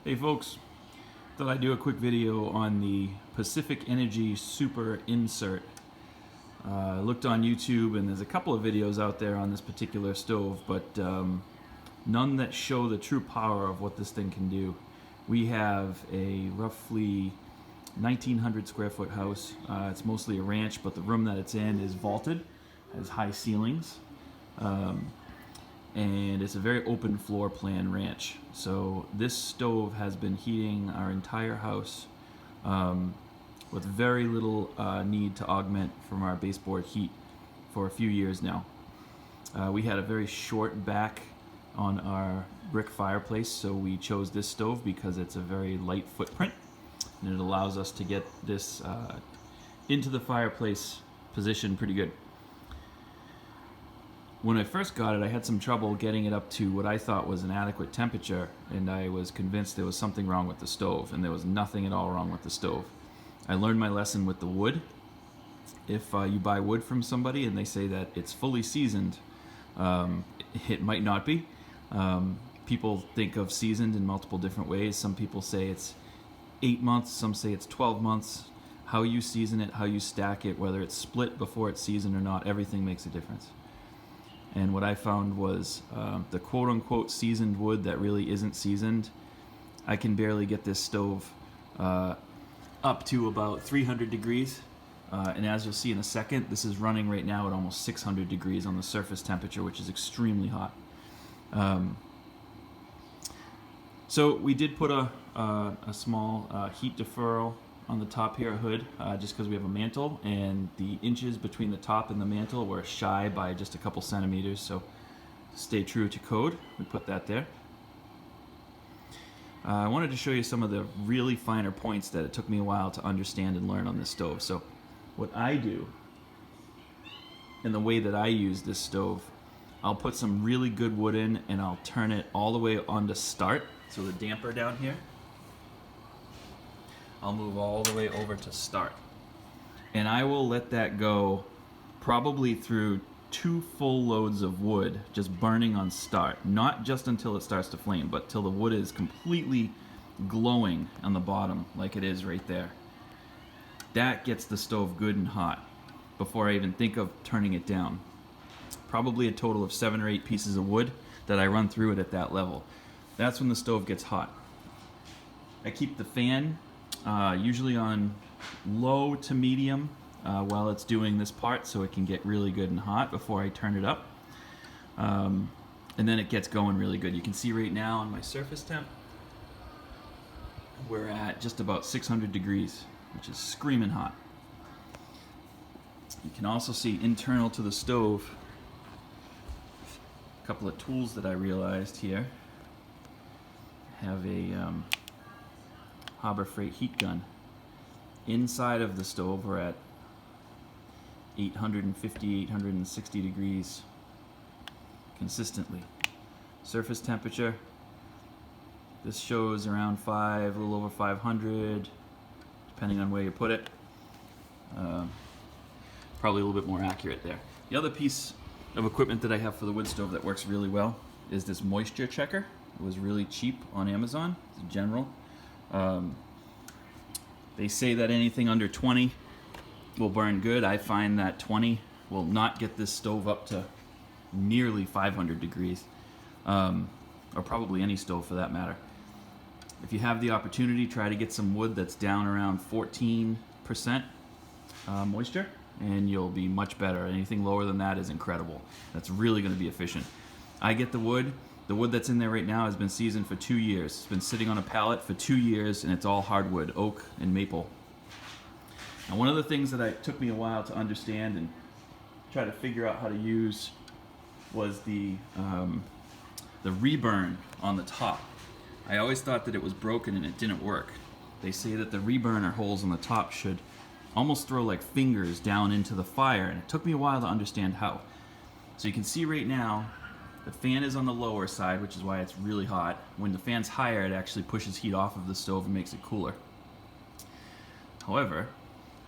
Hey folks, thought I'd do a quick video on the Pacific Energy Super Insert. I looked on YouTube and there's a couple of videos out there on this particular stove, but none that show the true power of what this thing can do. We have a roughly 1900 square foot house. It's mostly a ranch, but the room that it's in is vaulted, has high ceilings. And it's a very open floor plan ranch. So this stove has been heating our entire house with very little need to augment from our baseboard heat for a few years now. We had a very short back on our brick fireplace, so we chose this stove because it's a very light footprint and it allows us to get this into the fireplace position pretty good. When I first got it, I had some trouble getting it up to what I thought was an adequate temperature, and I was convinced there was something wrong with the stove, and there was nothing at all wrong with the stove. I learned my lesson with the wood. If you buy wood from somebody and they say that it's fully seasoned, it might not be. People think of seasoned in multiple different ways. Some people say it's 8 months, some say it's 12 months. How you season it, how you stack it, whether it's split before it's seasoned or not, everything makes a difference. And what I found was the quote-unquote seasoned wood that really isn't seasoned, I can barely get this stove up to about 300 degrees. And as you'll see in a second, this is running right now at almost 600 degrees on the surface temperature, which is extremely hot. So we did put a small heat deferral on the top here, hood, just because we have a mantle, and the inches between the top and the mantle were shy by just a couple centimeters, so stay true to code. We put that there. I wanted to show you some of the really finer points that it took me a while to understand and learn on this stove. So what I do, and the way that I use this stove, I'll put some really good wood in and I'll turn it all the way on to start, so the damper down here, I'll move all the way over to start. And I will let that go probably through 2 full loads of wood just burning on start. Not just until it starts to flame, but till the wood is completely glowing on the bottom like it is right there. That gets the stove good and hot before I even think of turning it down. Probably a total of 7 or 8 pieces of wood that I run through it at that level. That's when the stove gets hot. I keep the fan usually on low to medium while it's doing this part, so it can get really good and hot before I turn it up. And then it gets going really good. You can see right now on my surface temp, we're at just about 600 degrees, which is screaming hot. You can also see internal to the stove, a couple of tools that I realized here. I have a Harbor Freight heat gun. Inside of the stove we're at 850, 860 degrees consistently. Surface temperature, this shows around a little over 500, depending on where you put it. Probably a little bit more accurate there. The other piece of equipment that I have for the wood stove that works really well is this moisture checker. It was really cheap on Amazon. It's a General. They say that anything under 20 will burn good. I find that 20 will not get this stove up to nearly 500 degrees, or probably any stove for that matter. If you have the opportunity, try to get some wood that's down around 14% moisture, and you'll be much better. Anything lower than that is incredible. That's really going to be efficient. I get the wood. The wood that's in there right now has been seasoned for 2 years. It's been sitting on a pallet for 2 years, and it's all hardwood, oak and maple. Now, one of the things that took me a while to understand and try to figure out how to use was the reburn on the top. I always thought that it was broken and it didn't work. They say that the reburner holes on the top should almost throw like fingers down into the fire, and it took me a while to understand how. So you can see right now, the fan is on the lower side, which is why it's really hot. When the fan's higher, it actually pushes heat off of the stove and makes it cooler. However,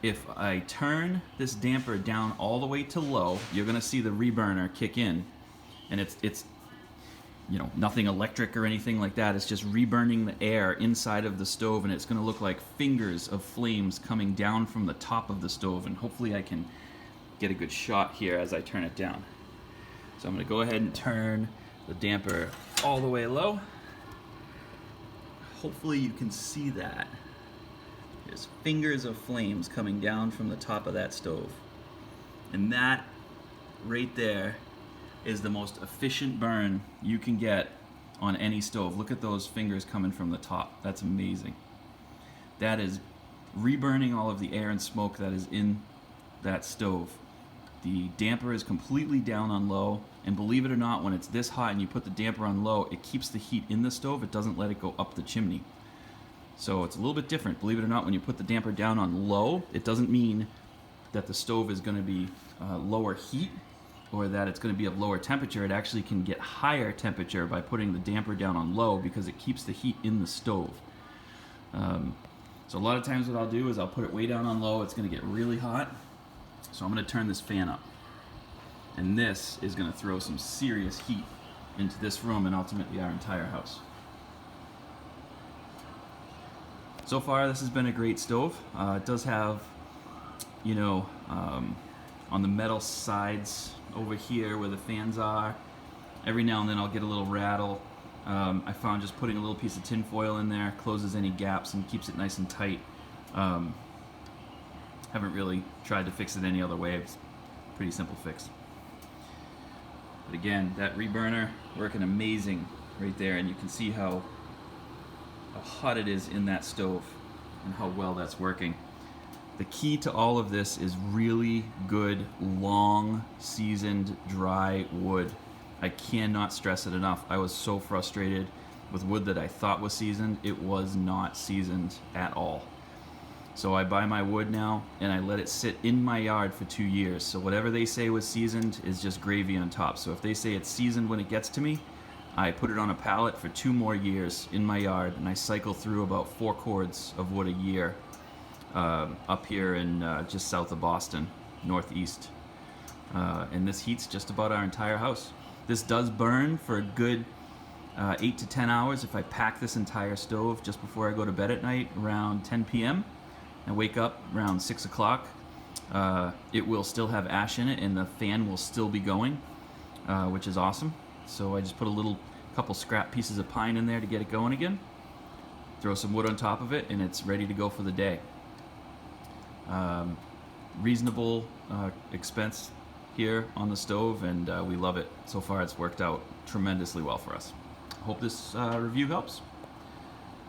if I turn this damper down all the way to low, you're going to see the reburner kick in, and nothing electric or anything like that. It's just reburning the air inside of the stove, and it's going to look like fingers of flames coming down from the top of the stove. And hopefully I can get a good shot here as I turn it down. So I'm going to go ahead and turn the damper all the way low. Hopefully you can see that. There's fingers of flames coming down from the top of that stove. And that right there is the most efficient burn you can get on any stove. Look at those fingers coming from the top. That's amazing. That is reburning all of the air and smoke that is in that stove. The damper is completely down on low, and believe it or not, when it's this hot and you put the damper on low, it keeps the heat in the stove. It doesn't let it go up the chimney. So it's a little bit different. Believe it or not, when you put the damper down on low, it doesn't mean that the stove is going to be lower heat or that it's going to be of lower temperature. It actually can get higher temperature by putting the damper down on low because it keeps the heat in the stove. So a lot of times what I'll do is I'll put it way down on low. It's going to get really hot. So I'm going to turn this fan up. And this is going to throw some serious heat into this room and ultimately our entire house. So far, this has been a great stove. It does have, on the metal sides over here where the fans are, every now and then I'll get a little rattle. I found just putting a little piece of tin foil in there closes any gaps and keeps it nice and tight. Haven't really tried to fix it any other way. It's a pretty simple fix. But again, that reburner working amazing right there, and you can see how hot it is in that stove and how well that's working. The key to all of this is really good, long, seasoned, dry wood. I cannot stress it enough. I was so frustrated with wood that I thought was seasoned. It was not seasoned at all. So I buy my wood now and I let it sit in my yard for 2 years. So whatever they say was seasoned is just gravy on top. So if they say it's seasoned when it gets to me, I put it on a pallet for 2 more years in my yard, and I cycle through about 4 cords of wood a year up here in just south of Boston, northeast. And this heats just about our entire house. This does burn for a good 8 to 10 hours if I pack this entire stove just before I go to bed at night around 10 p.m. and wake up around 6 o'clock. It will still have ash in it and the fan will still be going, which is awesome. So I just put a couple scrap pieces of pine in there to get it going again. Throw some wood on top of it and it's ready to go for the day. Reasonable expense here on the stove, and we love it. So far it's worked out tremendously well for us. Hope this review helps.